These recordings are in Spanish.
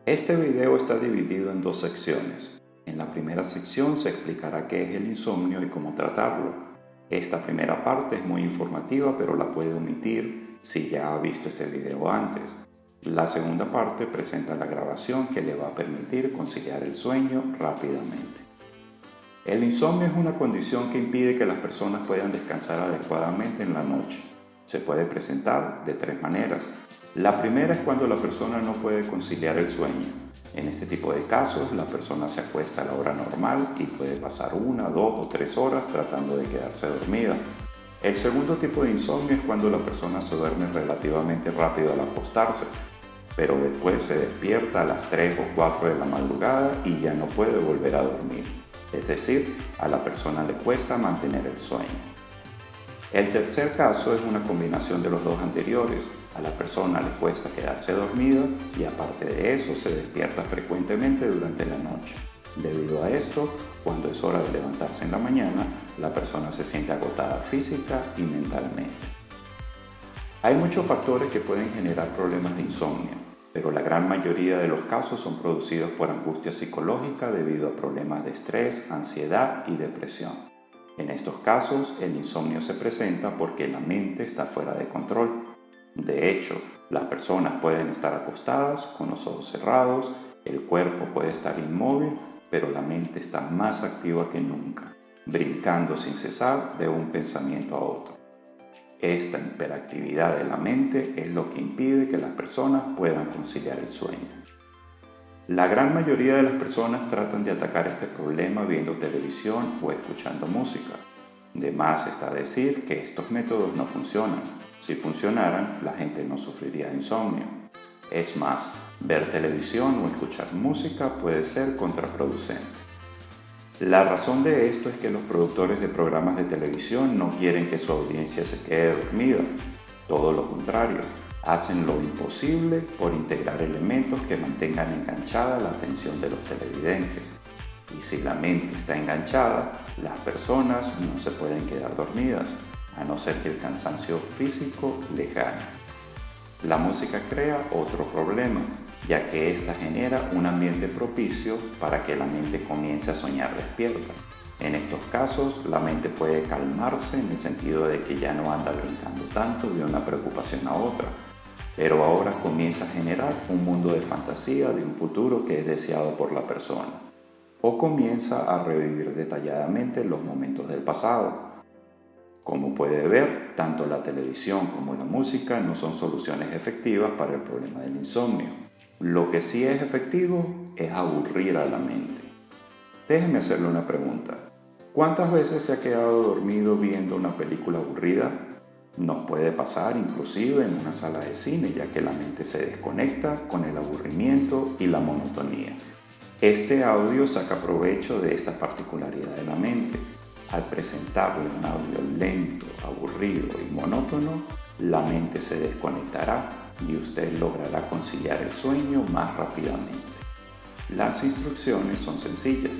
Este video está dividido en dos secciones. En la primera sección se explicará qué es el insomnio y cómo tratarlo. Esta primera parte es muy informativa, pero la puede omitir si ya ha visto este video antes. La segunda parte presenta la grabación que le va a permitir conciliar el sueño rápidamente. El insomnio es una condición que impide que las personas puedan descansar adecuadamente en la noche. Se puede presentar de tres maneras. La primera es cuando la persona no puede conciliar el sueño. En este tipo de casos, la persona se acuesta a la hora normal y puede pasar 1, 2 o 3 horas tratando de quedarse dormida. El segundo tipo de insomnio es cuando la persona se duerme relativamente rápido al acostarse, pero después se despierta a las 3 o 4 de la madrugada y ya no puede volver a dormir. Es decir, a la persona le cuesta mantener el sueño. El tercer caso es una combinación de los dos anteriores. A la persona le cuesta quedarse dormida y aparte de eso se despierta frecuentemente durante la noche. Debido a esto, cuando es hora de levantarse en la mañana, la persona se siente agotada física y mentalmente. Hay muchos factores que pueden generar problemas de insomnio, pero la gran mayoría de los casos son producidos por angustia psicológica debido a problemas de estrés, ansiedad y depresión. En estos casos, el insomnio se presenta porque la mente está fuera de control. De hecho, las personas pueden estar acostadas con los ojos cerrados, el cuerpo puede estar inmóvil, pero la mente está más activa que nunca, brincando sin cesar de un pensamiento a otro. Esta hiperactividad de la mente es lo que impide que las personas puedan conciliar el sueño. La gran mayoría de las personas tratan de atacar este problema viendo televisión o escuchando música. De más está decir que estos métodos no funcionan. Si funcionaran, la gente no sufriría de insomnio. Es más, ver televisión o escuchar música puede ser contraproducente. La razón de esto es que los productores de programas de televisión no quieren que su audiencia se quede dormida. Todo lo contrario, hacen lo imposible por integrar elementos que mantengan enganchada la atención de los televidentes. Y si la mente está enganchada, las personas no se pueden quedar dormidas, a no ser que el cansancio físico les gane. La música crea otro problema, ya que ésta genera un ambiente propicio para que la mente comience a soñar despierta. En estos casos, la mente puede calmarse en el sentido de que ya no anda brincando tanto de una preocupación a otra, pero ahora comienza a generar un mundo de fantasía de un futuro que es deseado por la persona, o comienza a revivir detalladamente los momentos del pasado. Como puede ver, tanto la televisión como la música no son soluciones efectivas para el problema del insomnio. Lo que sí es efectivo es aburrir a la mente. Déjeme hacerle una pregunta. ¿Cuántas veces se ha quedado dormido viendo una película aburrida? Nos puede pasar inclusive en una sala de cine, ya que la mente se desconecta con el aburrimiento y la monotonía. Este audio saca provecho de esta particularidad de la mente. Al presentarle un audio lento, aburrido y monótono, la mente se desconectará y usted logrará conciliar el sueño más rápidamente. Las instrucciones son sencillas.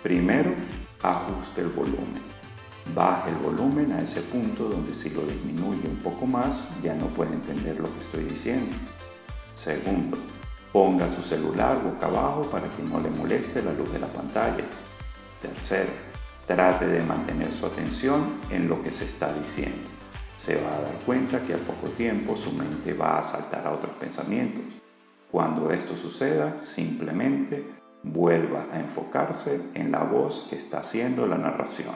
Primero, ajuste el volumen. Baje el volumen a ese punto donde si lo disminuye un poco más ya no puede entender lo que estoy diciendo. Segundo, ponga su celular boca abajo para que no le moleste la luz de la pantalla. Tercero, trate de mantener su atención en lo que se está diciendo. Se va a dar cuenta que al poco tiempo su mente va a saltar a otros pensamientos. Cuando esto suceda, simplemente vuelva a enfocarse en la voz que está haciendo la narración.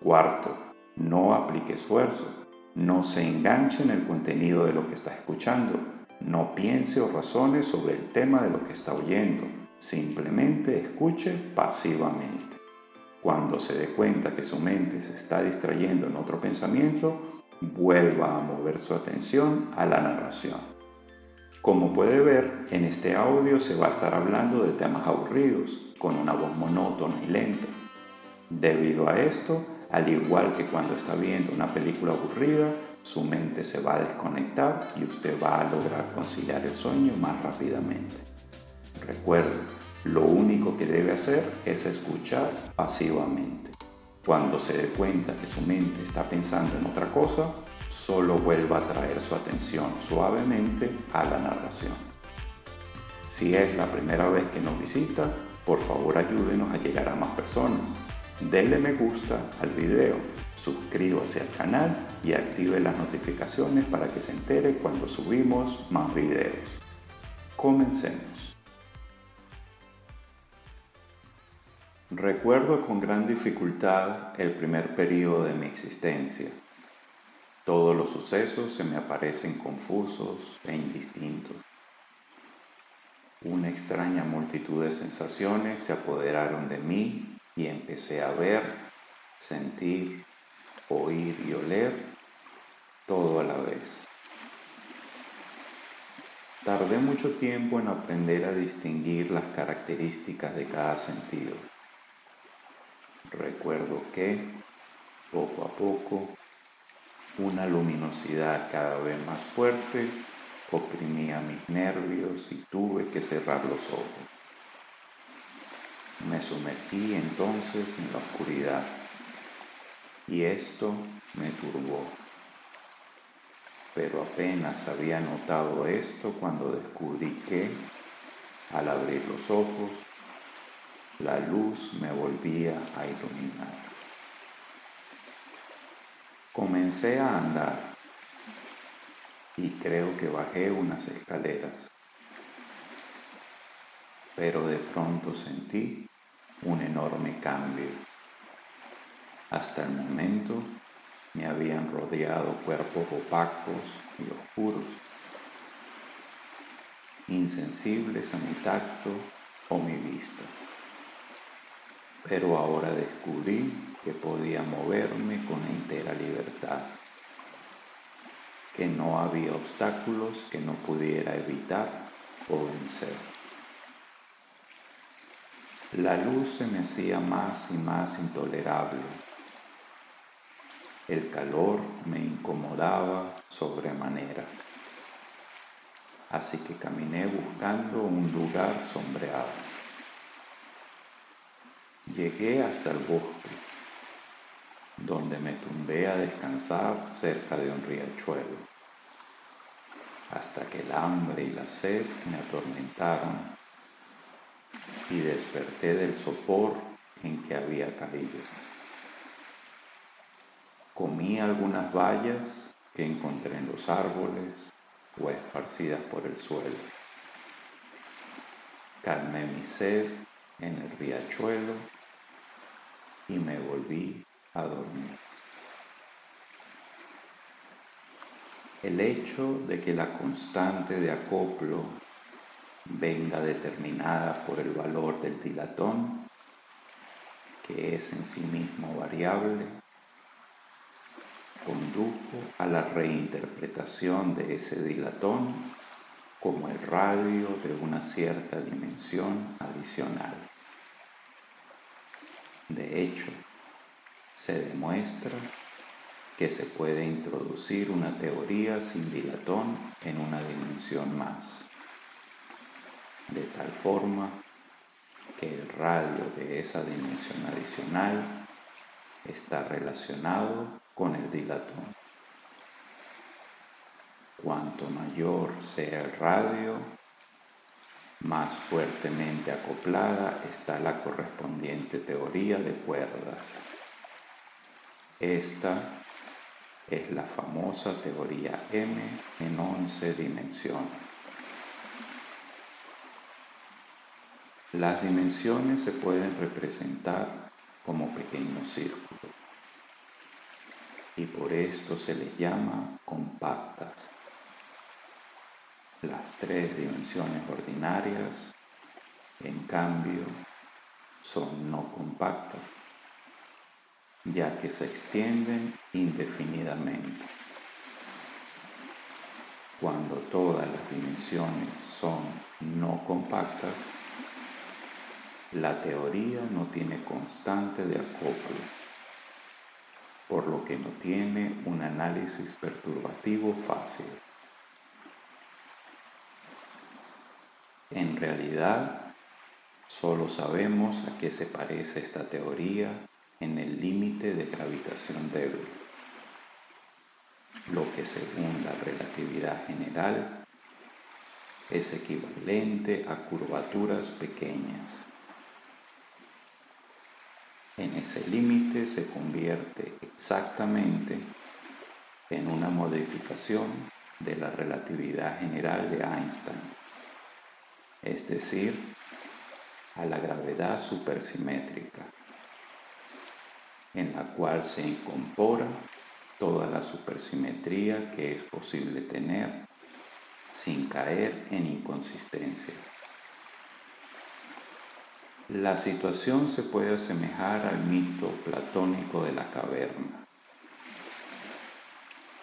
Cuarto, no aplique esfuerzo. No se enganche en el contenido de lo que está escuchando. No piense o razone sobre el tema de lo que está oyendo. Simplemente escuche pasivamente. Cuando se dé cuenta que su mente se está distrayendo en otro pensamiento, vuelva a mover su atención a la narración. Como puede ver, en este audio se va a estar hablando de temas aburridos, con una voz monótona y lenta. Debido a esto, al igual que cuando está viendo una película aburrida, su mente se va a desconectar y usted va a lograr conciliar el sueño más rápidamente. Recuerde, lo único que debe hacer es escuchar pasivamente. Cuando se dé cuenta que su mente está pensando en otra cosa, solo vuelva a traer su atención suavemente a la narración. Si es la primera vez que nos visita, por favor ayúdenos a llegar a más personas. Denle me gusta al video, suscríbase al canal y active las notificaciones para que se entere cuando subimos más videos. Comencemos. Recuerdo con gran dificultad el primer periodo de mi existencia. Todos los sucesos se me aparecen confusos e indistintos. Una extraña multitud de sensaciones se apoderaron de mí y empecé a ver, sentir, oír y oler todo a la vez. Tardé mucho tiempo en aprender a distinguir las características de cada sentido. Recuerdo que, poco a poco, una luminosidad cada vez más fuerte oprimía mis nervios y tuve que cerrar los ojos. Me sumergí entonces en la oscuridad y esto me turbó. Pero apenas había notado esto cuando descubrí que, al abrir los ojos, la luz me volvía a iluminar. Comencé a andar y creo que bajé unas escaleras, pero de pronto sentí un enorme cambio. Hasta el momento me habían rodeado cuerpos opacos y oscuros, insensibles a mi tacto o mi vista. Pero ahora descubrí que podía moverme con entera libertad, que no había obstáculos que no pudiera evitar o vencer. La luz se me hacía más y más intolerable. El calor me incomodaba sobremanera, así que caminé buscando un lugar sombreado. Llegué hasta el bosque, donde me tumbé a descansar cerca de un riachuelo, hasta que el hambre y la sed me atormentaron y desperté del sopor en que había caído. Comí algunas bayas que encontré en los árboles o esparcidas por el suelo. Calmé mi sed en el riachuelo y me volví a dormir. El hecho de que la constante de acoplo venga determinada por el valor del dilatón, que es en sí mismo variable, condujo a la reinterpretación de ese dilatón como el radio de una cierta dimensión adicional. De hecho, se demuestra que se puede introducir una teoría sin dilatón en una dimensión más, de tal forma que el radio de esa dimensión adicional está relacionado con el dilatón. Cuanto mayor sea el radio, más fuertemente acoplada está la correspondiente teoría de cuerdas. Esta es la famosa teoría M en 11 dimensiones. Las dimensiones se pueden representar como pequeños círculos y por esto se les llama compactas. Las 3 dimensiones ordinarias, en cambio, son no compactas, ya que se extienden indefinidamente. Cuando todas las dimensiones son no compactas, la teoría no tiene constante de acoplo, por lo que no tiene un análisis perturbativo fácil. En realidad, solo sabemos a qué se parece esta teoría en el límite de gravitación débil, lo que según la relatividad general es equivalente a curvaturas pequeñas. En ese límite se convierte exactamente en una modificación de la relatividad general de Einstein, es decir, a la gravedad supersimétrica, en la cual se incorpora toda la supersimetría que es posible tener sin caer en inconsistencia. La situación se puede asemejar al mito platónico de la caverna.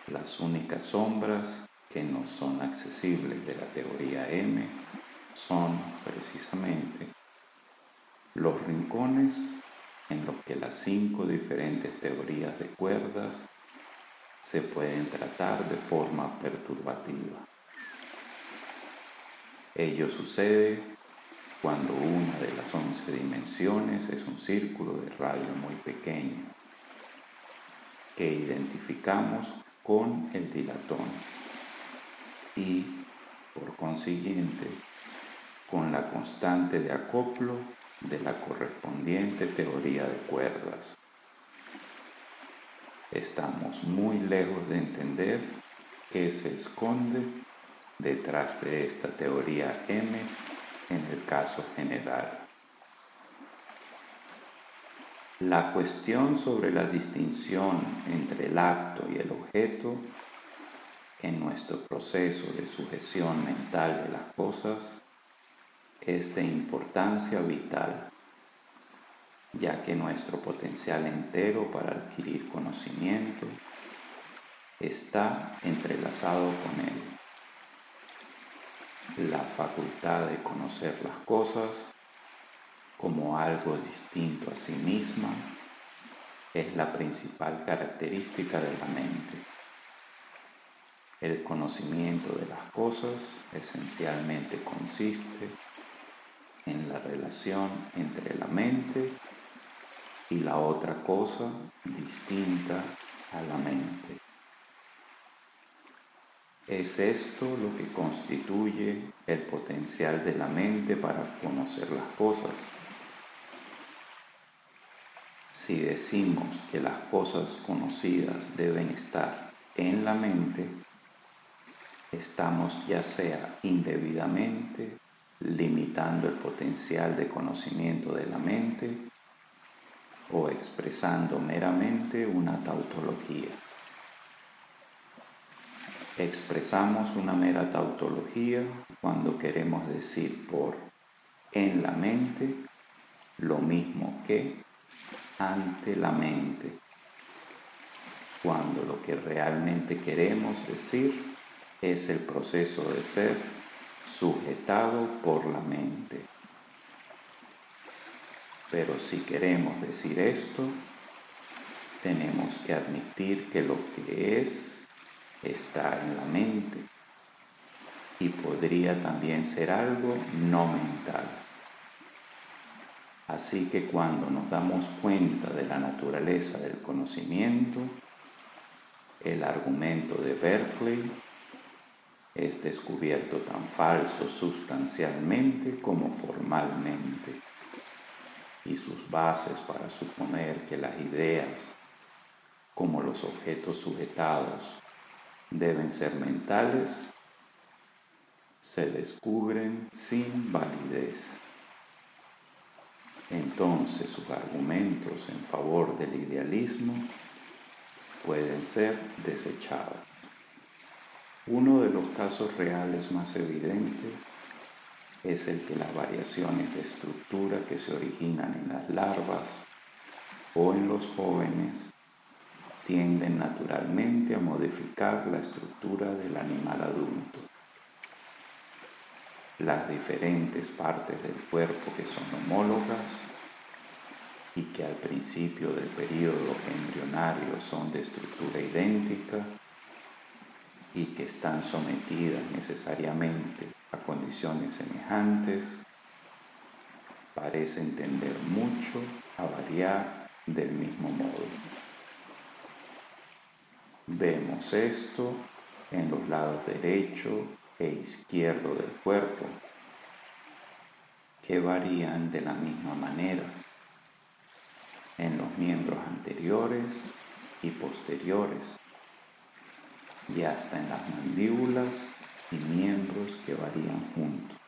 Las únicas sombras que no son accesibles de la teoría M son, precisamente, los rincones en los que las 5 diferentes teorías de cuerdas se pueden tratar de forma perturbativa. Ello sucede cuando una de las 11 dimensiones es un círculo de radio muy pequeño que identificamos con el dilatón y, por consiguiente, con la constante de acoplo de la correspondiente teoría de cuerdas. Estamos muy lejos de entender qué se esconde detrás de esta teoría M en el caso general. La cuestión sobre la distinción entre el acto y el objeto en nuestro proceso de sujeción mental de las cosas es de importancia vital, ya que nuestro potencial entero para adquirir conocimiento está entrelazado con él. La facultad de conocer las cosas como algo distinto a sí misma es la principal característica de la mente. El conocimiento de las cosas esencialmente consiste en la relación entre la mente y la otra cosa distinta a la mente. Es esto lo que constituye el potencial de la mente para conocer las cosas. Si decimos que las cosas conocidas deben estar en la mente, estamos ya sea indebidamente limitando el potencial de conocimiento de la mente o expresando meramente una tautología. Expresamos una mera tautología cuando queremos decir por en la mente lo mismo que ante la mente, cuando lo que realmente queremos decir es el proceso de ser sujetado por la mente. Pero si queremos decir esto, tenemos que admitir que lo que es está en la mente y podría también ser algo no mental. Así que cuando nos damos cuenta de la naturaleza del conocimiento, el argumento de Berkeley es descubierto tan falso sustancialmente como formalmente, y sus bases para suponer que las ideas, como los objetos sujetados, deben ser mentales, se descubren sin validez. Entonces sus argumentos en favor del idealismo pueden ser desechados. Uno de los casos reales más evidentes es el que las variaciones de estructura que se originan en las larvas o en los jóvenes tienden naturalmente a modificar la estructura del animal adulto. Las diferentes partes del cuerpo que son homólogas y que al principio del período embrionario son de estructura idéntica y que están sometidas necesariamente a condiciones semejantes, parecen tender mucho a variar del mismo modo. Vemos esto en los lados derecho e izquierdo del cuerpo, que varían de la misma manera en los miembros anteriores y posteriores, y hasta en las mandíbulas y miembros que varían juntos,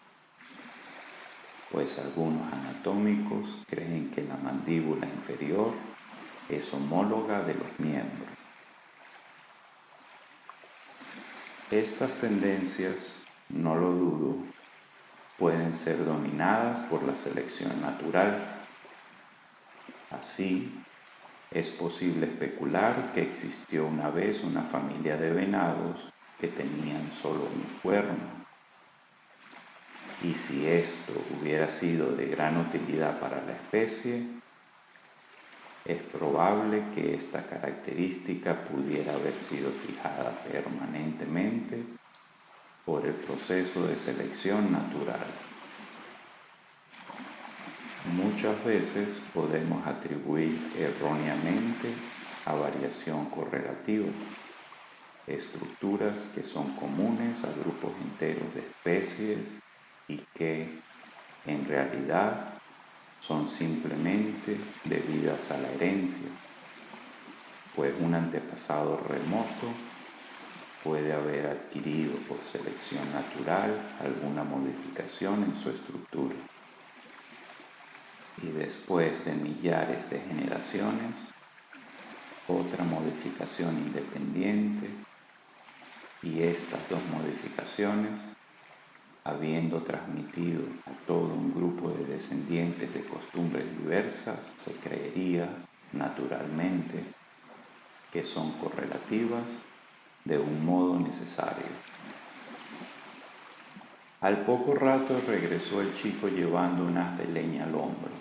pues algunos anatómicos creen que la mandíbula inferior es homóloga de los miembros. Estas tendencias, no lo dudo, pueden ser dominadas por la selección natural. Así, es posible especular que existió una vez una familia de venados que tenían solo un cuerno. Y si esto hubiera sido de gran utilidad para la especie, es probable que esta característica pudiera haber sido fijada permanentemente por el proceso de selección natural. Muchas veces podemos atribuir erróneamente a variación correlativa estructuras que son comunes a grupos enteros de especies y que, en realidad, son simplemente debidas a la herencia, pues un antepasado remoto puede haber adquirido por selección natural alguna modificación en su estructura. Y después de millares de generaciones, otra modificación independiente, y estas dos modificaciones, habiendo transmitido a todo un grupo de descendientes de costumbres diversas, se creería, naturalmente, que son correlativas de un modo necesario. Al poco rato regresó el chico llevando un haz de leña al hombro.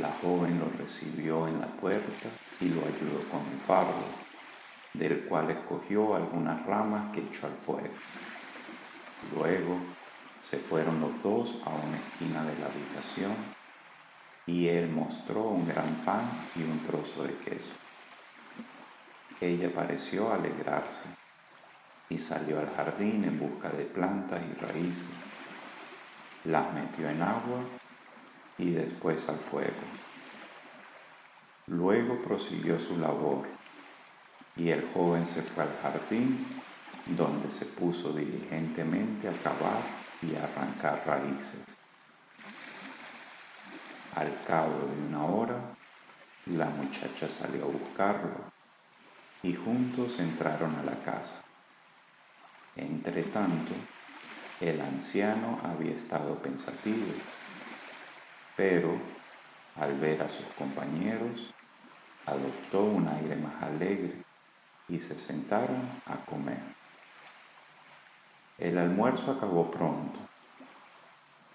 La joven lo recibió en la puerta y lo ayudó con el fardo, del cual escogió algunas ramas que echó al fuego. Luego se fueron los dos a una esquina de la habitación y él mostró un gran pan y un trozo de queso. Ella pareció alegrarse y salió al jardín en busca de plantas y raíces. Las metió en agua y después al fuego. Luego prosiguió su labor y el joven se fue al jardín, donde se puso diligentemente a cavar y a arrancar raíces. Al cabo de una hora, la muchacha salió a buscarlo y juntos entraron a la casa. Entretanto, el anciano había estado pensativo, pero al ver a sus compañeros, adoptó un aire más alegre y se sentaron a comer. El almuerzo acabó pronto.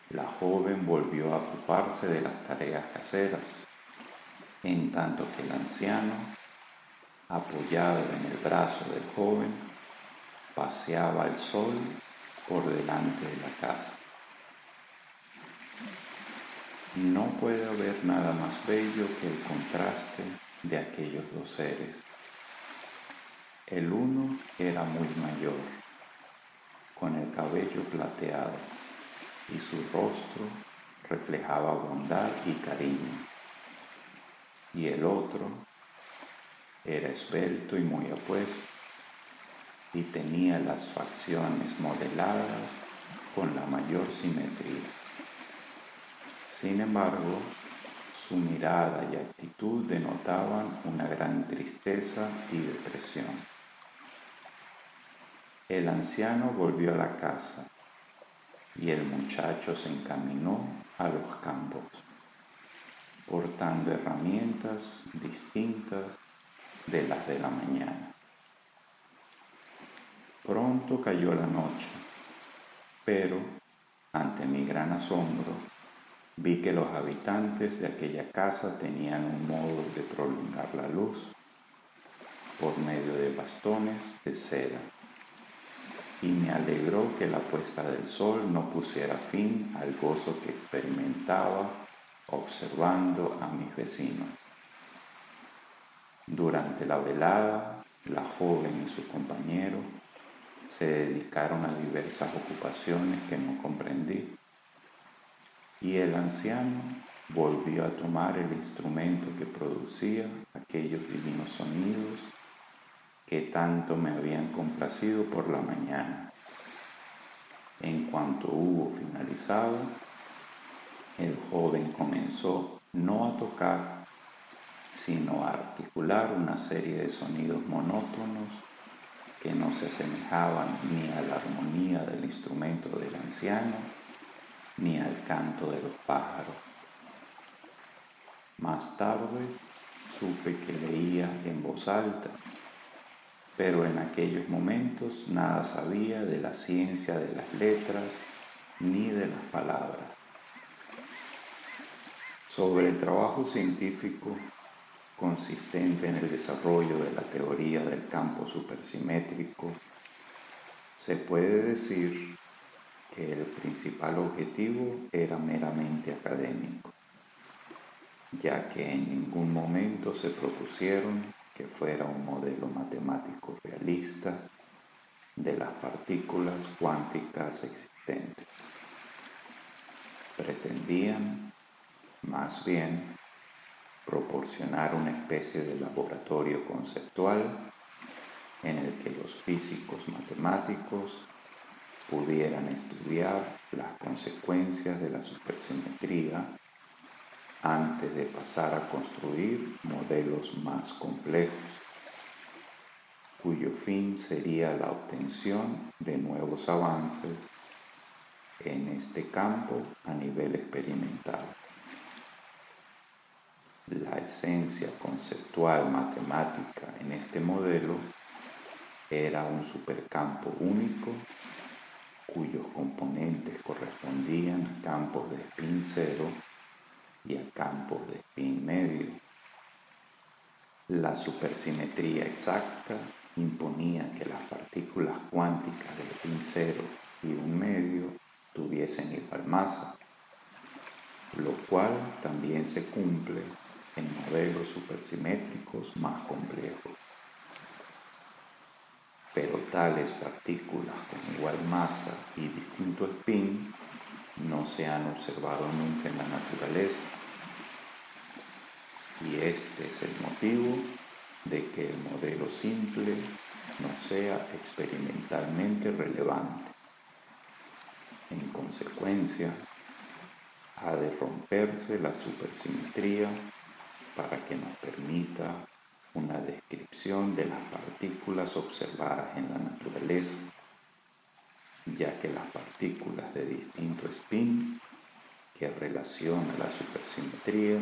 La joven volvió a ocuparse de las tareas caseras, en tanto que el anciano, apoyado en el brazo del joven, paseaba al sol por delante de la casa. No puede haber nada más bello que el contraste de aquellos dos seres. El uno era muy mayor, con el cabello plateado, y su rostro reflejaba bondad y cariño. Y el otro era esbelto y muy apuesto, y tenía las facciones modeladas con la mayor simetría. Sin embargo, su mirada y actitud denotaban una gran tristeza y depresión. El anciano volvió a la casa y el muchacho se encaminó a los campos, portando herramientas distintas de las de la mañana. Pronto cayó la noche, pero, ante mi gran asombro, vi que los habitantes de aquella casa tenían un modo de prolongar la luz por medio de bastones de seda, y me alegró que la puesta del sol no pusiera fin al gozo que experimentaba observando a mis vecinos. Durante la velada, la joven y su compañero se dedicaron a diversas ocupaciones que no comprendí, y el anciano volvió a tomar el instrumento que producía aquellos divinos sonidos que tanto me habían complacido por la mañana. En cuanto hubo finalizado, el joven comenzó no a tocar, sino a articular una serie de sonidos monótonos que no se asemejaban ni a la armonía del instrumento del anciano, ni al canto de los pájaros. Más tarde supe que leía en voz alta, pero en aquellos momentos nada sabía de la ciencia de las letras ni de las palabras. Sobre el trabajo científico consistente en el desarrollo de la teoría del campo supersimétrico, se puede decir que el principal objetivo era meramente académico, ya que en ningún momento se propusieron que fuera un modelo matemático realista de las partículas cuánticas existentes. Pretendían, más bien, proporcionar una especie de laboratorio conceptual en el que los físicos matemáticos pudieran estudiar las consecuencias de la supersimetría antes de pasar a construir modelos más complejos, cuyo fin sería la obtención de nuevos avances en este campo a nivel experimental. La esencia conceptual matemática en este modelo era un supercampo único cuyos componentes correspondían a campos de spin cero y a campos de spin medio. La supersimetría exacta imponía que las partículas cuánticas de spin cero y un medio tuviesen igual masa, lo cual también se cumple en modelos supersimétricos más complejos. Pero tales partículas con igual masa y distinto spin no se han observado nunca en la naturaleza. Y este es el motivo de que el modelo simple no sea experimentalmente relevante. En consecuencia, ha de romperse la supersimetría para que nos permita una descripción de las partículas observadas en la naturaleza, ya que las partículas de distinto spin que relaciona la supersimetría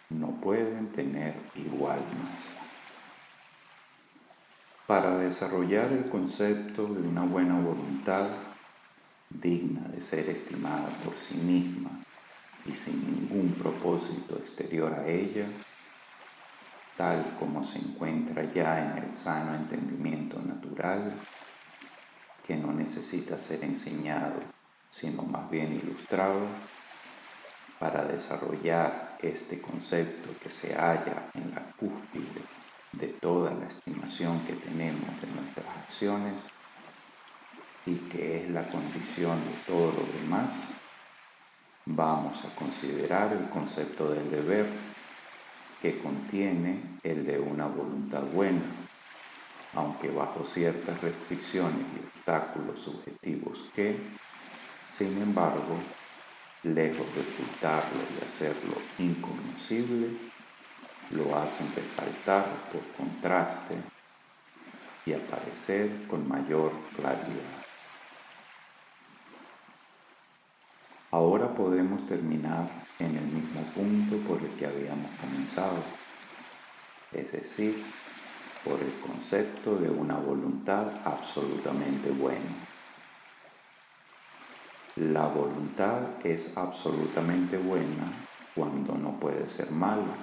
no pueden tener igual masa. Para desarrollar el concepto de una buena voluntad digna de ser estimada por sí misma y sin ningún propósito exterior a ella, tal como se encuentra ya en el sano entendimiento natural, que no necesita ser enseñado, sino más bien ilustrado, para desarrollar este concepto que se halla en la cúspide de toda la estimación que tenemos de nuestras acciones y que es la condición de todo lo demás, vamos a considerar el concepto del deber, que contiene el de una voluntad buena, aunque bajo ciertas restricciones y obstáculos subjetivos que, sin embargo, lejos de ocultarlo y hacerlo incognoscible, lo hacen resaltar por contraste y aparecer con mayor claridad. Ahora podemos terminar en el mismo punto por el que habíamos comenzado, es decir, por el concepto de una voluntad absolutamente buena. La voluntad es absolutamente buena cuando no puede ser mala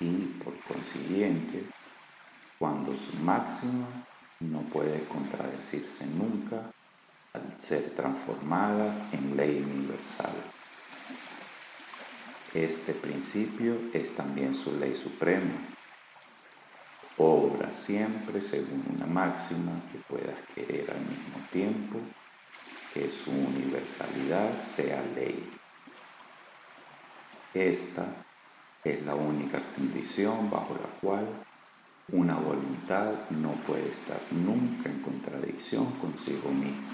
y, por consiguiente, cuando su máxima no puede contradecirse nunca al ser transformada en ley universal. Este principio es también su ley suprema, Obra siempre según una máxima que puedas querer al mismo tiempo que su universalidad sea ley. Esta es la única condición bajo la cual una voluntad no puede estar nunca en contradicción consigo misma.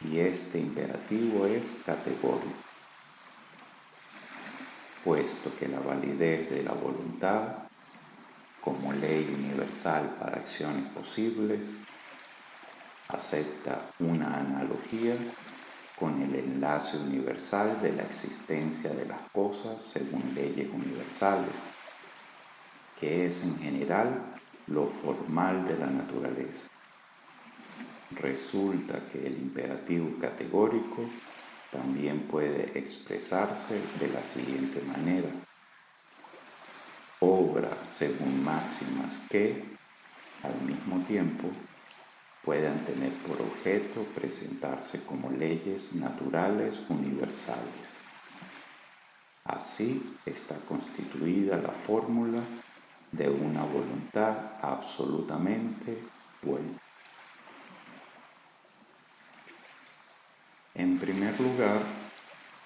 Y este imperativo es categórico, puesto que la validez de la voluntad como ley universal para acciones posibles acepta una analogía con el enlace universal de la existencia de las cosas según leyes universales, que es en general lo formal de la naturaleza. Resulta que el imperativo categórico también puede expresarse de la siguiente manera: obra según máximas que, al mismo tiempo, puedan tener por objeto presentarse como leyes naturales universales. Así está constituida la fórmula de una voluntad absolutamente buena. En primer lugar,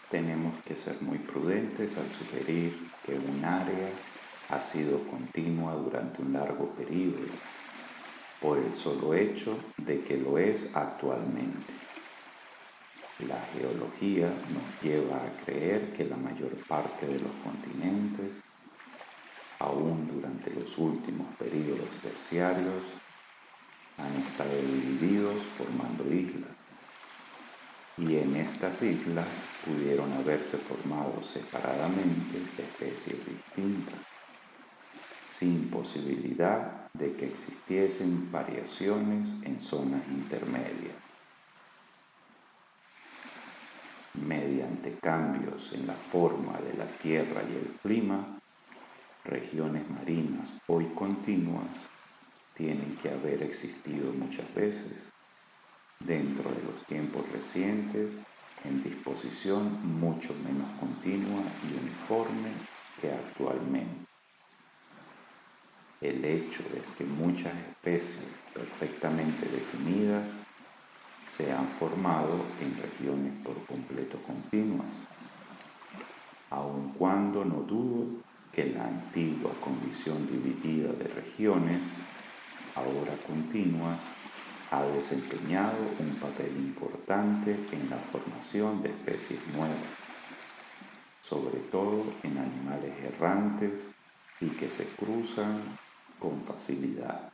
tenemos que ser muy prudentes al sugerir que un área ha sido continua durante un largo período, por el solo hecho de que lo es actualmente. La geología nos lleva a creer que la mayor parte de los continentes, aún durante los últimos períodos terciarios, han estado divididos formando islas, y en estas islas pudieron haberse formado separadamente especies distintas, sin posibilidad de que existiesen variaciones en zonas intermedias. Mediante cambios en la forma de la tierra y el clima, regiones marinas hoy continuas tienen que haber existido muchas veces, dentro de los tiempos recientes, en disposición mucho menos continua y uniforme que actualmente. El hecho es que muchas especies perfectamente definidas se han formado en regiones por completo continuas, aun cuando no dudo que la antigua condición dividida de regiones, ahora continuas, ha desempeñado un papel importante en la formación de especies nuevas, sobre todo en animales errantes y que se cruzan con facilidad.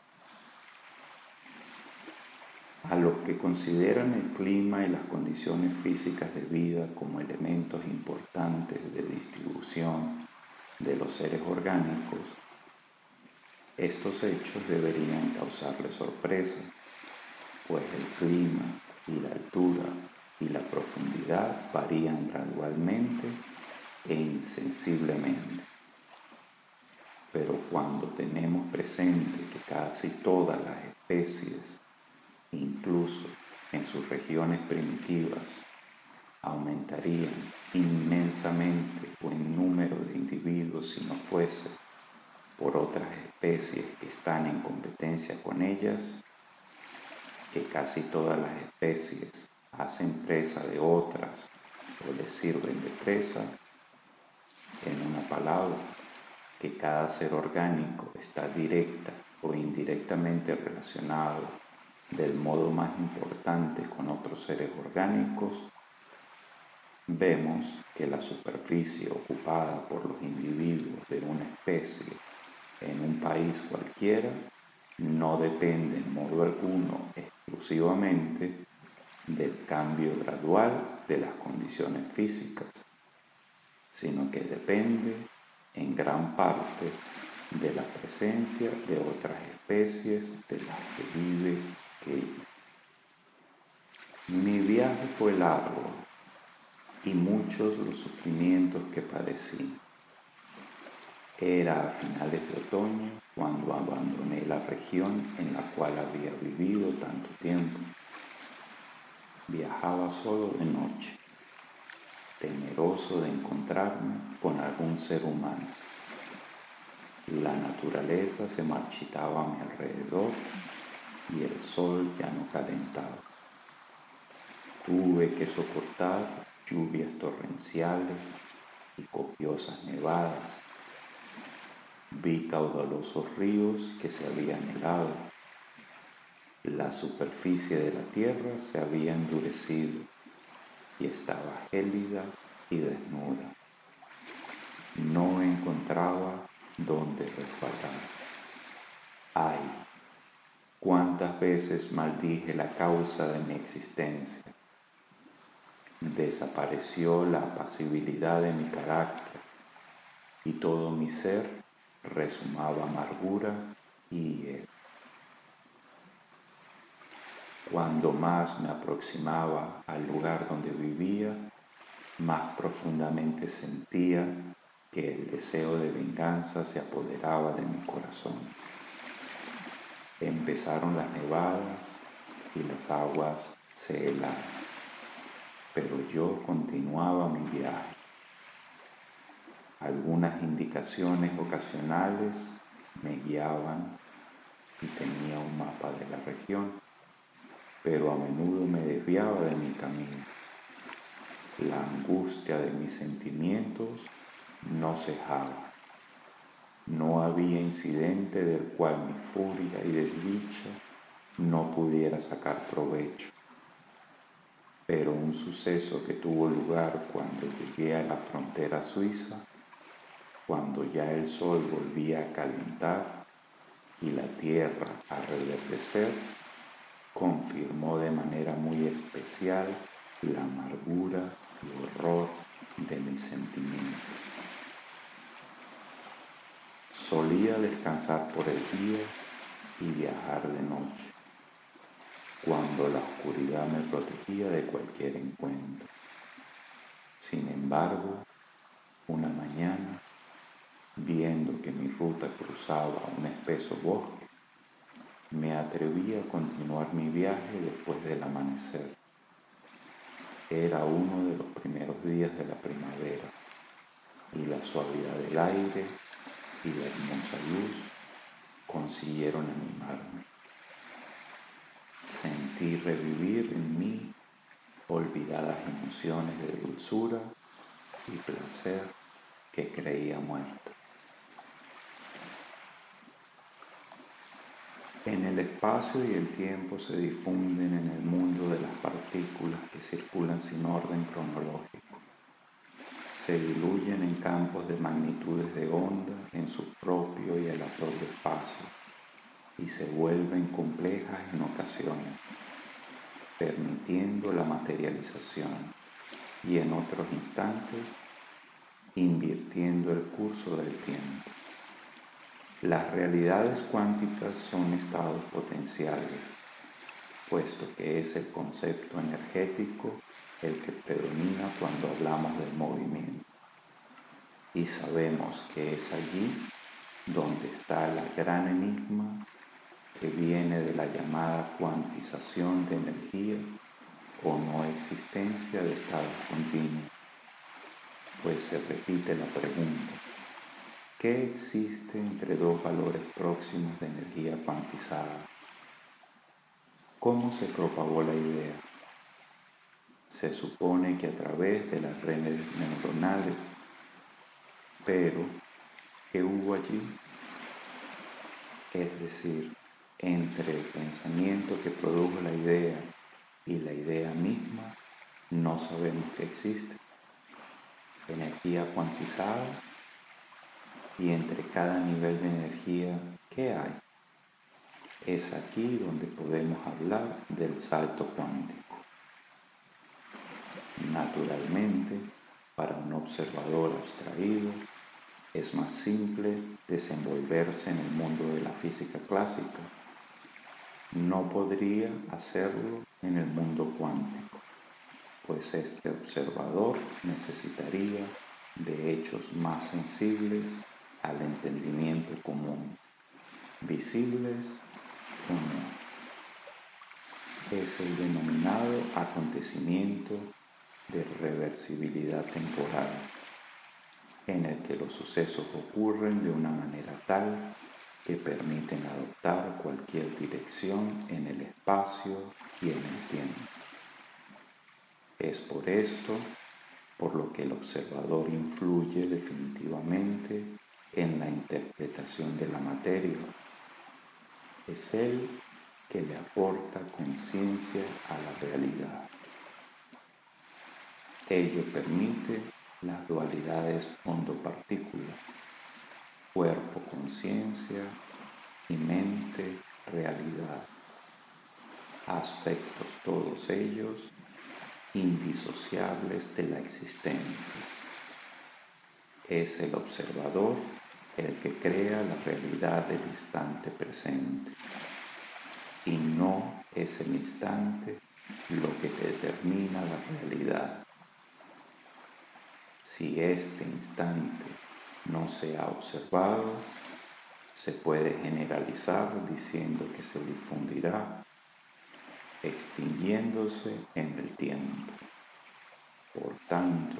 A los que consideran el clima y las condiciones físicas de vida como elementos importantes de distribución de los seres orgánicos, estos hechos deberían causarles sorpresa, pues el clima y la altura y la profundidad varían gradualmente e insensiblemente. Pero cuando tenemos presente que casi todas las especies, incluso en sus regiones primitivas, aumentarían inmensamente en número de individuos si no fuese por otras especies que están en competencia con ellas, que casi todas las especies hacen presa de otras o les sirven de presa, en una palabra, que cada ser orgánico está directa o indirectamente relacionado del modo más importante con otros seres orgánicos, vemos que la superficie ocupada por los individuos de una especie en un país cualquiera no depende en modo alguno exclusivamente del cambio gradual de las condiciones físicas, sino que depende en gran parte de la presencia de otras especies de las que vive aquello. Mi viaje fue largo y muchos los sufrimientos que padecí. Era a finales de otoño cuando abandoné la región en la cual había vivido tanto tiempo. Viajaba solo de noche, temeroso de encontrarme con algún ser humano. La naturaleza se marchitaba a mi alrededor y el sol ya no calentaba. Tuve que soportar lluvias torrenciales y copiosas nevadas. Vi caudalosos ríos que se habían helado. La superficie de la tierra se había endurecido y estaba gélida y desnuda. No encontraba dónde resbalar. ¡Ay! Cuántas veces maldije la causa de mi existencia. Desapareció la apacibilidad de mi carácter y todo mi ser resumaba amargura y hiel. Cuando más me aproximaba al lugar donde vivía, más profundamente sentía que el deseo de venganza se apoderaba de mi corazón. Empezaron las nevadas y las aguas se helaron, pero yo continuaba mi viaje. Algunas indicaciones ocasionales me guiaban y tenía un mapa de la región, pero a menudo me desviaba de mi camino. La angustia de mis sentimientos no cejaba. No había incidente del cual mi furia y desdicha no pudiera sacar provecho. Pero un suceso que tuvo lugar cuando llegué a la frontera suiza, cuando ya el sol volvía a calentar y la tierra a reverdecer, confirmó de manera muy especial la amargura y horror de mis sentimientos. Solía descansar por el día y viajar de noche, cuando la oscuridad me protegía de cualquier encuentro. Sin embargo, una mañana, viendo que mi ruta cruzaba un espeso bosque, me atreví a continuar mi viaje después del amanecer. Era uno de los primeros días de la primavera y la suavidad del aire y la hermosa luz consiguieron animarme. Sentí revivir en mí olvidadas emociones de dulzura y placer que creía muerta. En el espacio y el tiempo se difunden en el mundo de las partículas que circulan sin orden cronológico. Se diluyen en campos de magnitudes de onda en su propio y aleatorio espacio y se vuelven complejas en ocasiones, permitiendo la materialización y en otros instantes invirtiendo el curso del tiempo. Las realidades cuánticas son estados potenciales, puesto que es el concepto energético el que predomina cuando hablamos del movimiento. Y sabemos que es allí donde está el gran enigma que viene de la llamada cuantización de energía o no existencia de estados continuos, pues se repite la pregunta: ¿qué existe entre dos valores próximos de energía cuantizada? ¿Cómo se propagó la idea? Se supone que a través de las redes neuronales, pero ¿qué hubo allí? Es decir, entre el pensamiento que produjo la idea y la idea misma, no sabemos que existe energía cuantizada, y entre cada nivel de energía, ¿qué hay? Es aquí donde podemos hablar del salto cuántico. Naturalmente, para un observador abstraído, es más simple desenvolverse en el mundo de la física clásica. No podría hacerlo en el mundo cuántico, pues este observador necesitaría de hechos más sensibles al entendimiento común, visibles o no. Es el denominado acontecimiento de reversibilidad temporal. en el que los sucesos ocurren de una manera tal que permiten adoptar cualquier dirección en el espacio y en el tiempo. Es por esto por lo que el observador influye definitivamente en la interpretación de la materia. Es él que le aporta conciencia a la realidad. Ello permite las dualidades hondo-partícula, cuerpo-conciencia y mente-realidad, aspectos todos ellos indisociables de la existencia. Es el observador el que crea la realidad del instante presente, y no es el instante lo que determina la realidad. Si este instante no se ha observado, se puede generalizar diciendo que se difundirá, extinguiéndose en el tiempo. Por tanto,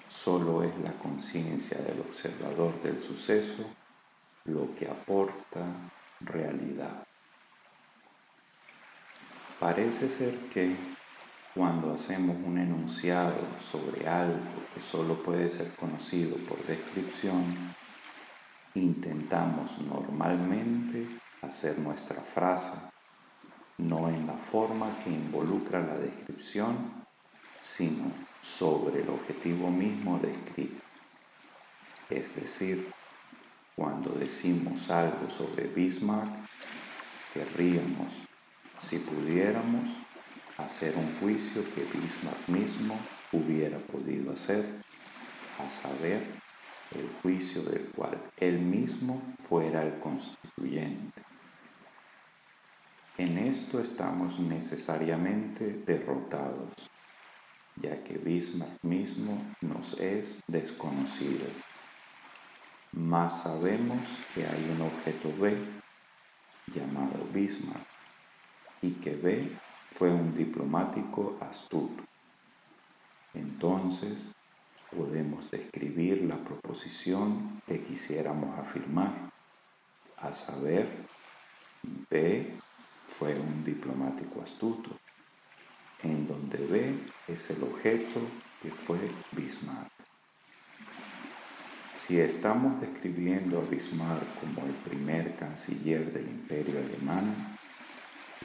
solo es la conciencia del observador del suceso lo que aporta realidad. Parece ser que cuando hacemos un enunciado sobre algo que solo puede ser conocido por descripción, intentamos normalmente hacer nuestra frase no en la forma que involucra la descripción, sino sobre el objetivo mismo descrito. Es decir, cuando decimos algo sobre Bismarck, querríamos, si pudiéramos, hacer un juicio que Bismarck mismo hubiera podido hacer, a saber, el juicio del cual él mismo fuera el constituyente. En esto estamos necesariamente derrotados, ya que Bismarck mismo nos es desconocido. Mas sabemos que hay un objeto B llamado Bismarck, y que B fue un diplomático astuto. Entonces, podemos describir la proposición que quisiéramos afirmar, a saber, B fue un diplomático astuto, en donde B es el objeto que fue Bismarck. Si estamos describiendo a Bismarck como el primer canciller del Imperio Alemán,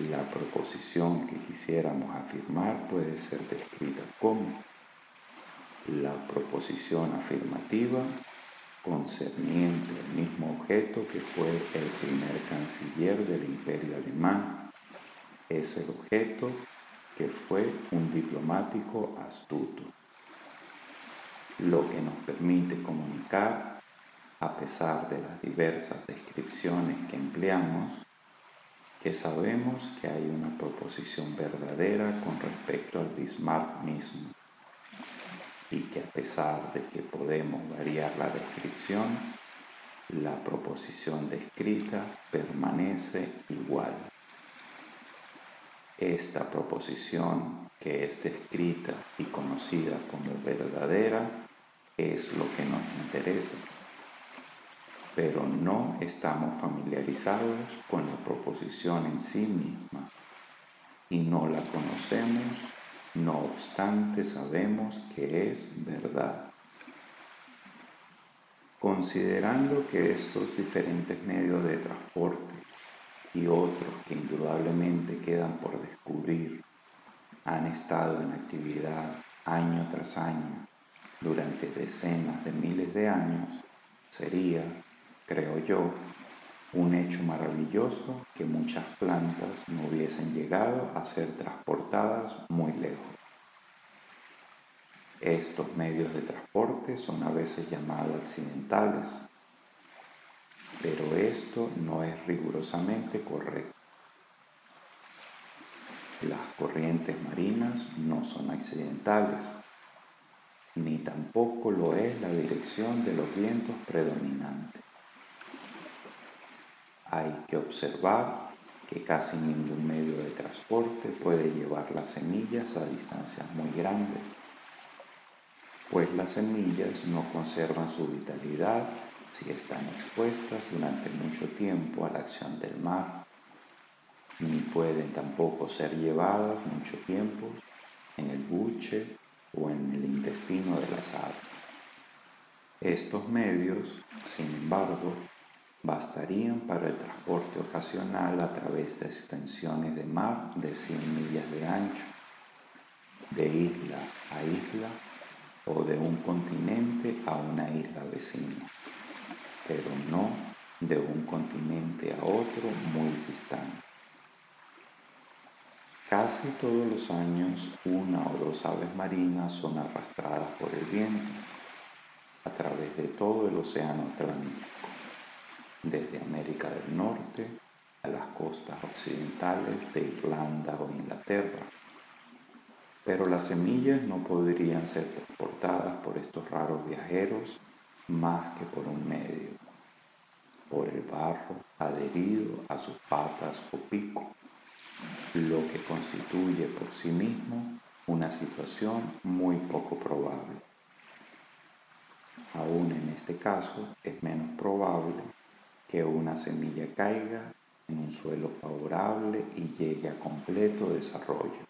la proposición que quisiéramos afirmar puede ser descrita como la proposición afirmativa concerniente al mismo objeto que fue el primer canciller del Imperio Alemán. Es el objeto que fue un diplomático astuto, lo que nos permite comunicar, a pesar de las diversas descripciones que empleamos, que sabemos que hay una proposición verdadera con respecto al Bismarck mismo, y que a pesar de que podemos variar la descripción, la proposición descrita permanece igual. Esta proposición, que es descrita y conocida como verdadera, es lo que nos interesa, pero no estamos familiarizados con la proposición en sí misma y no la conocemos, no obstante sabemos que es verdad. Considerando que estos diferentes medios de transporte y otros que indudablemente quedan por descubrir han estado en actividad año tras año durante decenas de miles de años, sería, creo yo, un hecho maravilloso que muchas plantas no hubiesen llegado a ser transportadas muy lejos. Estos medios de transporte son a veces llamados accidentales, pero esto no es rigurosamente correcto. Las corrientes marinas no son accidentales, ni tampoco lo es la dirección de los vientos predominantes. Hay que observar que casi ningún medio de transporte puede llevar las semillas a distancias muy grandes. pues las semillas no conservan su vitalidad si están expuestas durante mucho tiempo a la acción del mar, ni pueden tampoco ser llevadas mucho tiempo en el buche o en el intestino de las aves. Estos medios, sin embargo, bastarían para el transporte ocasional a través de extensiones de mar de 100 millas de ancho, de isla a isla o de un continente a una isla vecina, pero no de un continente a otro muy distante. Casi todos los años, una o dos aves marinas son arrastradas por el viento a través de todo el océano Atlántico, desde América del Norte a las costas occidentales de Irlanda o Inglaterra. Pero las semillas no podrían ser transportadas por estos raros viajeros más que por un medio, por el barro adherido a sus patas o pico, lo que constituye por sí mismo una situación muy poco probable. Aún en este caso es menos probable que una semilla caiga en un suelo favorable y llegue a completo desarrollo.